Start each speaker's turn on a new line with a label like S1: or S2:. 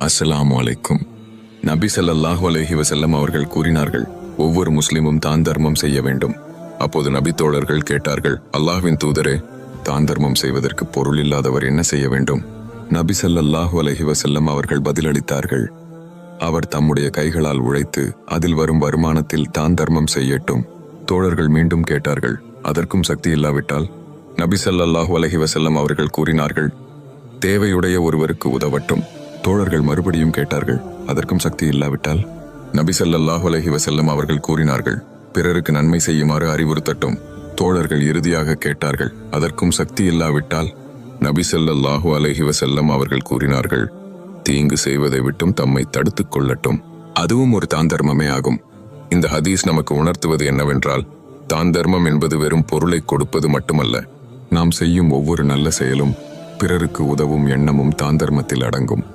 S1: அஸ்ஸலாமு அலைக்கும். நபி ஸல்லல்லாஹு அலைஹி வஸல்லம் அவர்கள் கூறினார்கள், ஒவ்வொரு முஸ்லிமும் தான் தர்மம் செய்ய வேண்டும். அப்போது நபி தோழர்கள் கேட்டார்கள், அல்லாஹ்வின் தூதரே, தான் தர்மம் செய்வதற்கு பொருள் இல்லாதவர் என்ன செய்ய வேண்டும்? நபி ஸல்லல்லாஹு அலைஹி வஸல்லம் அவர்கள் பதிலளித்தார்கள், அவர் தம்முடைய கைகளால் உழைத்து அதில் வரும் வருமானத்தில் தான் தர்மம் செய்யட்டும். தோழர்கள் மீண்டும் கேட்டார்கள், அதற்கும் சக்தி இல்லாவிட்டால்? நபி ஸல்லல்லாஹு அலைஹி வஸல்லம் அவர்கள் கூறினார்கள், தேவையுடைய ஒருவருக்கு உதவட்டும். தோழர்கள் மறுபடியும் கேட்டார்கள், அதற்கும் சக்தி இல்லாவிட்டால்? நபி ஸல்லல்லாஹு அலைஹி வஸல்லம் அவர்கள் கூறினார்கள், பிறருக்கு நன்மை செய்யுமாறு அறிவுறுத்தட்டும். தோழர்கள் இறுதியாக கேட்டார்கள், அதற்கும் சக்தி இல்லாவிட்டால்? நபி ஸல்லல்லாஹு அலைஹி வஸல்லம் அவர்கள் கூறினார்கள், தீங்கு செய்வதை விட்டும் தம்மை தடுத்துக் கொள்ளட்டும். அதுவும் ஒரு தான் தர்மமே ஆகும். இந்த ஹதீஸ் நமக்கு உணர்த்துவது என்னவென்றால், தான் தர்மம் என்பது வெறும் பொருளை கொடுப்பது மட்டுமல்ல, நாம் செய்யும் ஒவ்வொரு நல்ல செயலும் பிறருக்கு உதவும் எண்ணமும் தான் தர்மத்தில் அடங்கும்.